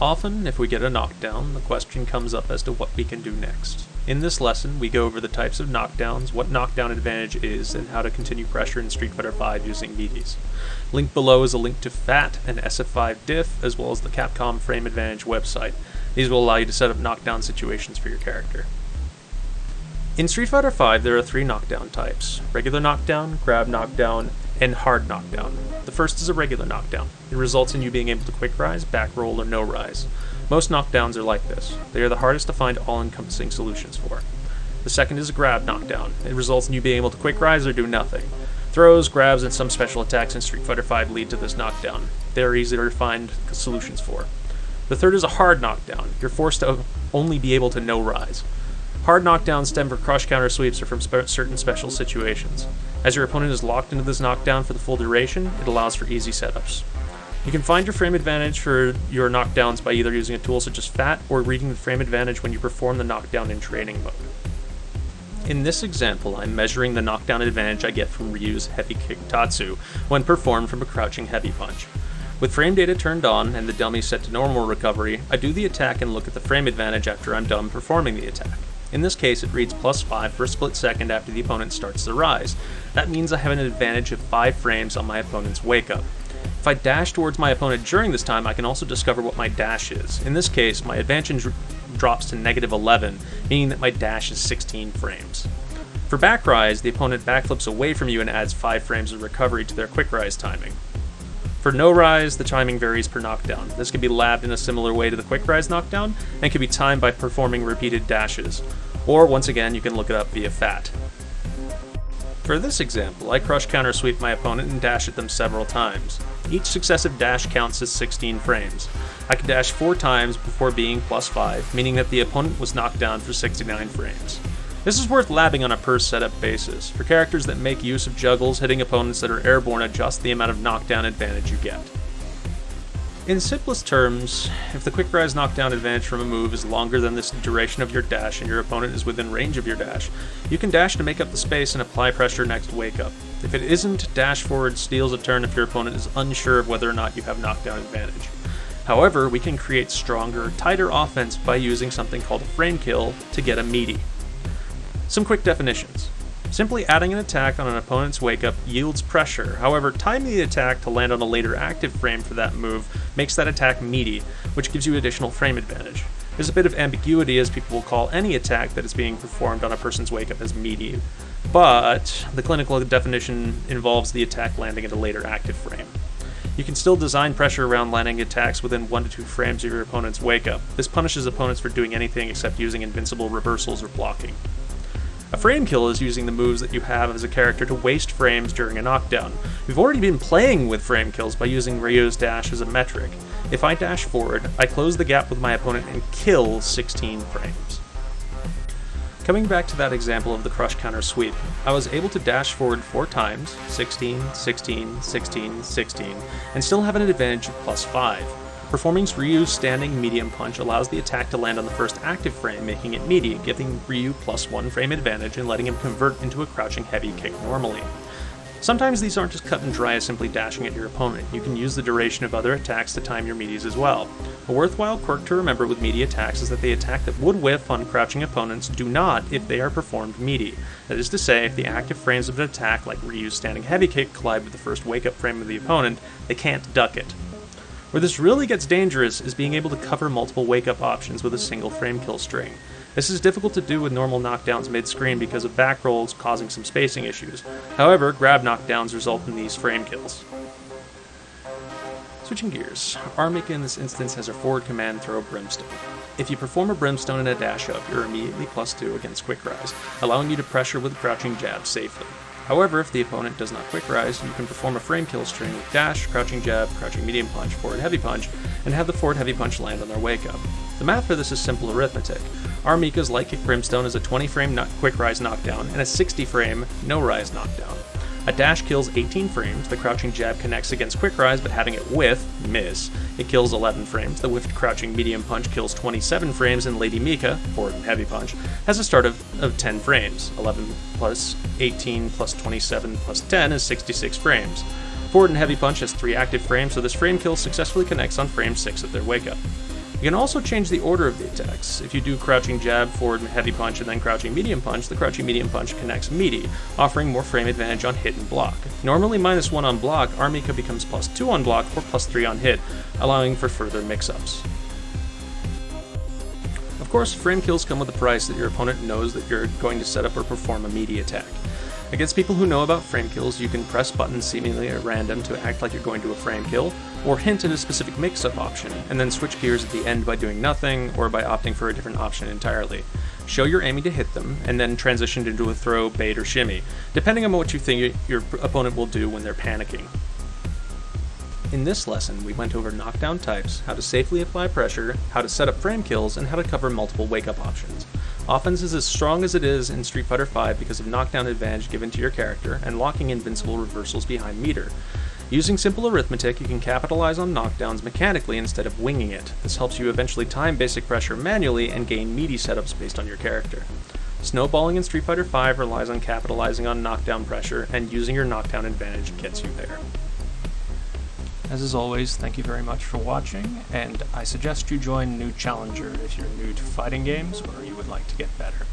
Often, if we get a knockdown, the question comes up as to what we can do next. In this lesson, we go over the types of knockdowns, what knockdown advantage is, and how to continue pressure in Street Fighter V using meaties. Linked below is a link to FAT and SFVDiff, as well as the Capcom Frame Advantage website. These will allow you to set up knockdown situations for your character. In Street Fighter V, there are three knockdown types: regular knockdown, grab knockdown, and hard knockdown. The first is a regular knockdown. It results in you being able to quick rise, back roll, or no rise. Most knockdowns are like this. They are the hardest to find all-encompassing solutions for. The second is a grab knockdown. It results in you being able to quick rise or do nothing. Throws, grabs, and some special attacks in Street Fighter V lead to this knockdown. They are easier to find solutions for. The third is a hard knockdown. You're forced to only be able to no rise. Hard knockdowns stem from crush counter sweeps or from certain special situations. As your opponent is locked into this knockdown for the full duration, it allows for easy setups. You can find your frame advantage for your knockdowns by either using a tool such as FAT or reading the frame advantage when you perform the knockdown in training mode. In this example, I'm measuring the knockdown advantage I get from Ryu's heavy kick Tatsu when performed from a crouching heavy punch. With frame data turned on and the dummy set to normal recovery, I do the attack and look at the frame advantage after I'm done performing the attack. In this case, it reads +5 for a split second after the opponent starts the rise. That means I have an advantage of 5 frames on my opponent's wake up. If I dash towards my opponent during this time, I can also discover what my dash is. In this case, my advantage drops to -11, meaning that my dash is 16 frames. For back rise, the opponent backflips away from you and adds 5 frames of recovery to their quick rise timing. For no rise, the timing varies per knockdown. This can be labbed in a similar way to the quick rise knockdown, and can be timed by performing repeated dashes. Or, once again, you can look it up via FAT. For this example, I crush counter sweep my opponent and dash at them several times. Each successive dash counts as 16 frames. I can dash 4 times before being +5, meaning that the opponent was knocked down for 69 frames. This is worth labbing on a per setup basis. For characters that make use of juggles, hitting opponents that are airborne adjusts the amount of knockdown advantage you get. In simplest terms, if the quick rise knockdown advantage from a move is longer than the duration of your dash and your opponent is within range of your dash, you can dash to make up the space and apply pressure next wake up. If it isn't, dash forward steals a turn if your opponent is unsure of whether or not you have knockdown advantage. However, we can create stronger, tighter offense by using something called a frame kill to get a meaty. Some quick definitions. Simply adding an attack on an opponent's wake-up yields pressure. However, timing the attack to land on a later active frame for that move makes that attack meaty, which gives you additional frame advantage. There's a bit of ambiguity, as people will call any attack that is being performed on a person's wake-up as meaty, but the clinical definition involves the attack landing at a later active frame. You can still design pressure around landing attacks within 1 to 2 frames of your opponent's wake-up. This punishes opponents for doing anything except using invincible reversals or blocking. A frame kill is using the moves that you have as a character to waste frames during a knockdown. We've already been playing with frame kills by using Ryu's dash as a metric. If I dash forward, I close the gap with my opponent and kill 16 frames. Coming back to that example of the crush counter sweep, I was able to dash forward 4 times, 16, 16, 16, 16, and still have an advantage of +5. Performing Ryu's standing medium punch allows the attack to land on the first active frame, making it meaty, giving Ryu +1 frame advantage and letting him convert into a crouching heavy kick normally. Sometimes these aren't just cut and dry as simply dashing at your opponent. You can use the duration of other attacks to time your meaties as well. A worthwhile quirk to remember with meaty attacks is that the attack that would whiff on crouching opponents do not if they are performed meaty. That is to say, if the active frames of an attack, like Ryu's standing heavy kick, collide with the first wake-up frame of the opponent, they can't duck it. Where this really gets dangerous is being able to cover multiple wake-up options with a single frame kill string. This is difficult to do with normal knockdowns mid-screen because of back rolls causing some spacing issues. However, grab knockdowns result in these frame kills. Switching gears, Armika in this instance has a forward command throw Brimstone. If you perform a Brimstone in a dash-up, you're immediately +2 against quick rise, allowing you to pressure with crouching jab safely. However, if the opponent does not quick rise, you can perform a frame kill string with dash, crouching jab, crouching medium punch, forward heavy punch, and have the forward heavy punch land on their wake up. The math for this is simple arithmetic. Armika's Light Kick Brimstone is a 20 frame quick rise knockdown and a 60 frame no rise knockdown. A dash kills 18 frames, the crouching jab connects against quick rise, but having it whiff, miss, it kills 11 frames, the whiffed crouching medium punch kills 27 frames, and Lady Mika, forward and heavy punch, has a start of 10 frames. 11 plus 18 plus 27 plus 10 is 66 frames. Forward and heavy punch has 3 active frames, so this frame kill successfully connects on frame 6 of their wake up. You can also change the order of the attacks. If you do crouching jab, forward heavy punch, and then crouching medium punch, the crouching medium punch connects meaty, offering more frame advantage on hit and block. Normally -1 on block, Armika becomes +2 on block or +3 on hit, allowing for further mix-ups. Of course, frame kills come with a price that your opponent knows that you're going to set up or perform a meaty attack. Against people who know about frame kills, you can press buttons seemingly at random to act like you're going to a frame kill, or hint at a specific mix-up option, and then switch gears at the end by doing nothing, or by opting for a different option entirely. Show you're aiming to hit them, and then transition into a throw, bait, or shimmy, depending on what you think your opponent will do when they're panicking. In this lesson, we went over knockdown types, how to safely apply pressure, how to set up frame kills, and how to cover multiple wake-up options. Offense is as strong as it is in Street Fighter V because of knockdown advantage given to your character and locking invincible reversals behind meter. Using simple arithmetic, you can capitalize on knockdowns mechanically instead of winging it. This helps you eventually time basic pressure manually and gain meaty setups based on your character. Snowballing in Street Fighter V relies on capitalizing on knockdown pressure, and using your knockdown advantage gets you there. As always, thank you very much for watching, and I suggest you join New Challenger if you're new to fighting games or you would like to get better.